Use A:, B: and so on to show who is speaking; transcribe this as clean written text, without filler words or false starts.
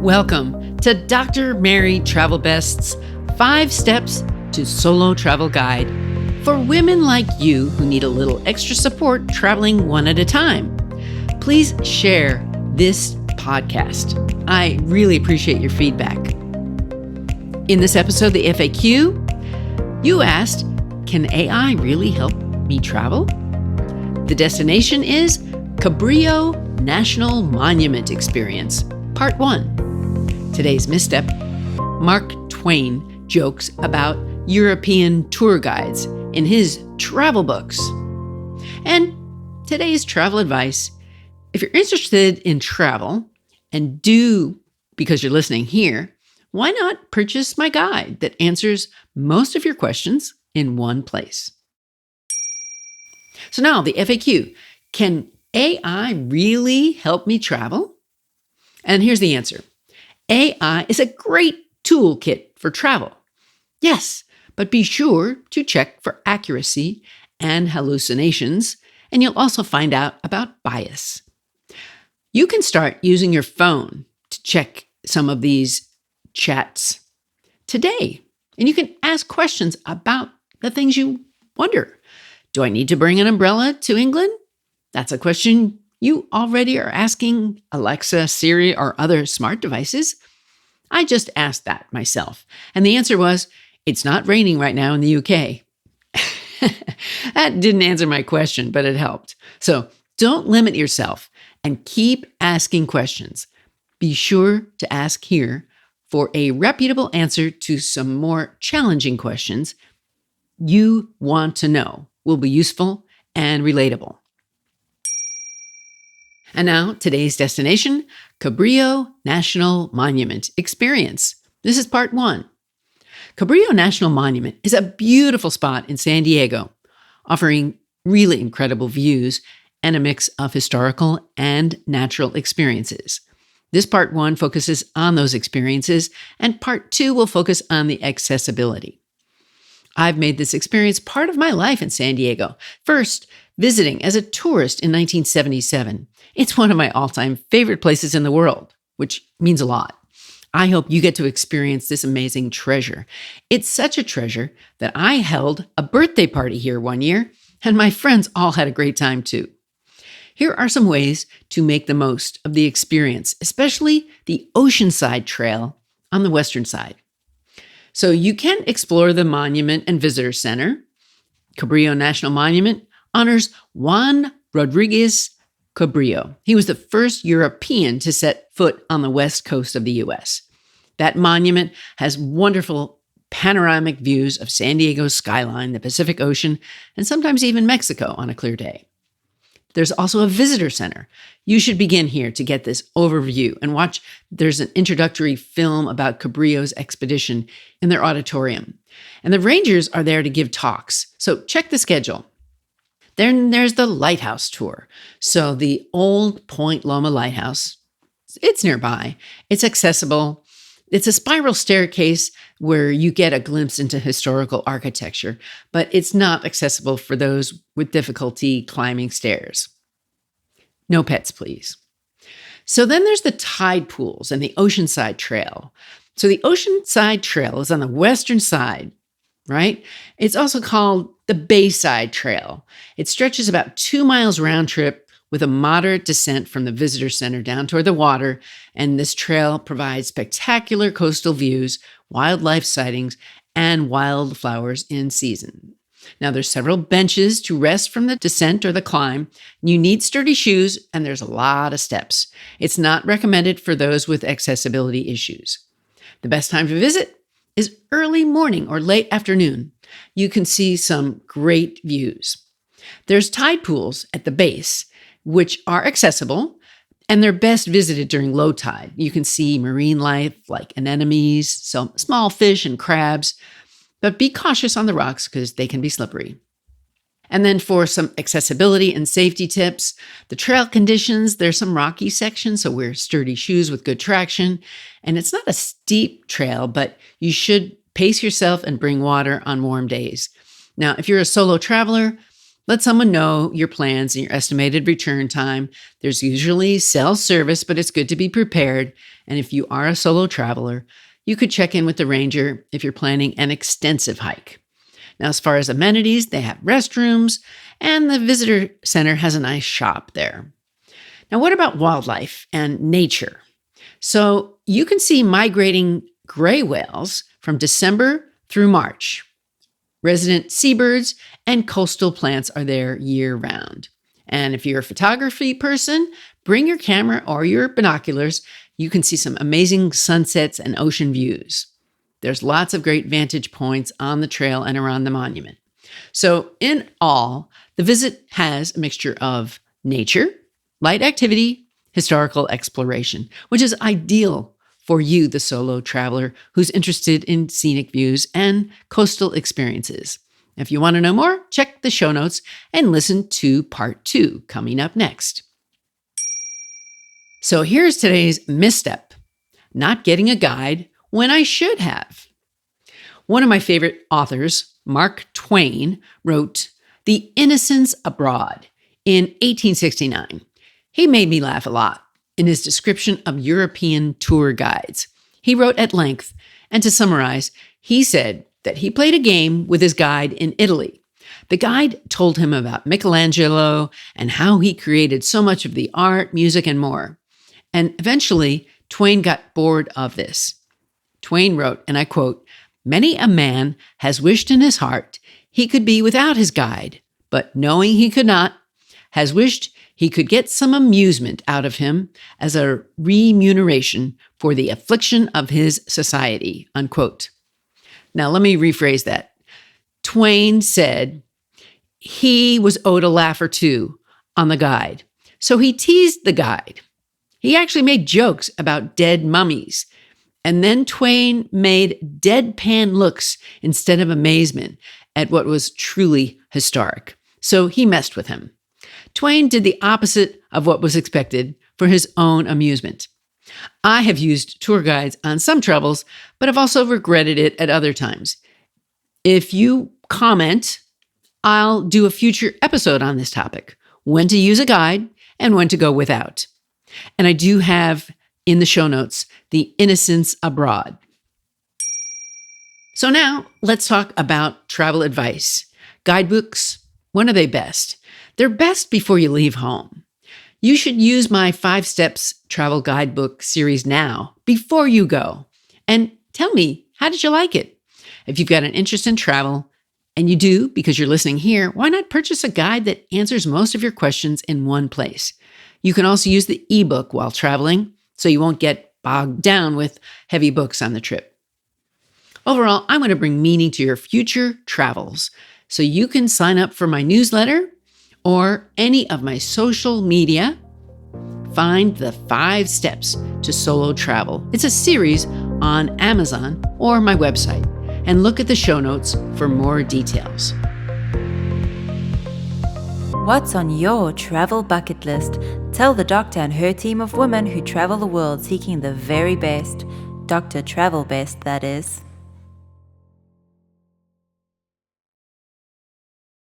A: Welcome to Dr. Mary Travel Best's 5 Steps to Solo Travel Guide for women like you who need a little extra support traveling one at a time. Please share this podcast. I really appreciate your feedback. In this episode, the FAQ, you asked, can AI really help me travel? The destination is Cabrillo National Monument Experience, Part 1. Today's misstep, Mark Twain jokes about European tour guides in his travel books. And today's travel advice, if you're interested in travel and because you're listening here, why not purchase my guide that answers most of your questions in one place? So now the FAQ, can AI really help me travel? And here's the answer. AI is a great toolkit for travel. Yes, but be sure to check for accuracy and hallucinations, and you'll also find out about bias. You can start using your phone to check some of these chats today, and you can ask questions about the things you wonder. Do I need to bring an umbrella to England? That's a question you already are asking Alexa, Siri, or other smart devices. I just asked that myself, and the answer was, it's not raining right now in the UK. That didn't answer my question, but it helped. So don't limit yourself and keep asking questions. Be sure to ask here for a reputable answer to some more challenging questions you want to know will be useful and relatable. And now, today's destination, Cabrillo National Monument Experience. This is part 1. Cabrillo National Monument is a beautiful spot in San Diego, offering really incredible views and a mix of historical and natural experiences. This part 1 focuses on those experiences, and part 2 will focus on the accessibility. I've made this experience part of my life in San Diego, first visiting as a tourist in 1977. It's one of my all-time favorite places in the world, which means a lot. I hope you get to experience this amazing treasure. It's such a treasure that I held a birthday party here one year, and my friends all had a great time too. Here are some ways to make the most of the experience, especially the Oceanside Trail on the western side. So you can explore the monument and visitor center. Cabrillo National Monument honors Juan Rodriguez Cabrillo. He was the first European to set foot on the west coast of the U.S. That monument has wonderful panoramic views of San Diego's skyline, the Pacific Ocean, and sometimes even Mexico on a clear day. There's also a visitor center. You should begin here to get this overview and watch. There's an introductory film about Cabrillo's expedition in their auditorium. And the rangers are there to give talks. So check the schedule. Then there's the lighthouse tour. So the old Point Loma Lighthouse, it's nearby. It's accessible. It's a spiral staircase where you get a glimpse into historical architecture, but it's not accessible for those with difficulty climbing stairs. No pets, please. So then there's the tide pools and the Oceanside Trail. So the Oceanside Trail is on the western side, right? It's also called the Bayside Trail. It stretches about 2 miles round trip with a moderate descent from the visitor center down toward the water, and this trail provides spectacular coastal views, wildlife sightings, and wildflowers in season. Now, there's several benches to rest from the descent or the climb. You need sturdy shoes, and there's a lot of steps. It's not recommended for those with accessibility issues. The best time to visit is early morning or late afternoon. You can see some great views. There's tide pools at the base, which are accessible, and they're best visited during low tide. You can see marine life like anemones, some small fish and crabs, but be cautious on the rocks because they can be slippery. And then for some accessibility and safety tips, the trail conditions, there's some rocky sections, so wear sturdy shoes with good traction. And it's not a steep trail, but you should pace yourself and bring water on warm days. Now, if you're a solo traveler, Let someone know your plans and your estimated return time. There's usually cell service, but it's good to be prepared. And if you are a solo traveler, you could check in with the ranger if you're planning an extensive hike. Now, as far as amenities, they have restrooms, and the visitor center has a nice shop there. Now, what about wildlife and nature? So you can see migrating gray whales from December through March. Resident seabirds and coastal plants are there year-round. And if you're a photography person, bring your camera or your binoculars. You can see some amazing sunsets and ocean views. There's lots of great vantage points on the trail and around the monument. So in all, the visit has a mixture of nature, light activity, historical exploration, which is ideal for you, the solo traveler who's interested in scenic views and coastal experiences. If you want to know more, check the show notes and listen to part 2 coming up next. So here's today's misstep: not getting a guide when I should have. One of my favorite authors, Mark Twain, wrote The Innocents Abroad in 1869. He made me laugh a lot in his description of European tour guides. He wrote at length, and to summarize, he said that he played a game with his guide in Italy. The guide told him about Michelangelo and how he created so much of the art, music, and more. And eventually, Twain got bored of this. Twain wrote, and I quote, "Many a man has wished in his heart he could be without his guide, but knowing he could not, has wished he could get some amusement out of him as a remuneration for the affliction of his society," unquote. Now, let me rephrase that. Twain said he was owed a laugh or two on the guide, so he teased the guide. He actually made jokes about dead mummies. And then Twain made deadpan looks instead of amazement at what was truly historic. So he messed with him. Twain did the opposite of what was expected for his own amusement. I have used tour guides on some travels, but have also regretted it at other times. If you comment, I'll do a future episode on this topic: when to use a guide and when to go without. And I do have in the show notes The Innocents Abroad. So now let's talk about travel advice. Guidebooks, when are they best? They're best before you leave home. You should use my 5 Steps Travel Guidebook series now, before you go. And tell me, how did you like it? If you've got an interest in travel, and you do because you're listening here, why not purchase a guide that answers most of your questions in one place? You can also use the ebook while traveling, so you won't get bogged down with heavy books on the trip. Overall, I'm going to bring meaning to your future travels, so you can sign up for my newsletter or any of my social media. Find the 5 Steps to Solo Travel. It's a series on Amazon or my website, and look at the show notes for more details.
B: What's on your travel bucket list? Tell the doctor and her team of women who travel the world seeking the very best. Dr. Travel Best, that is.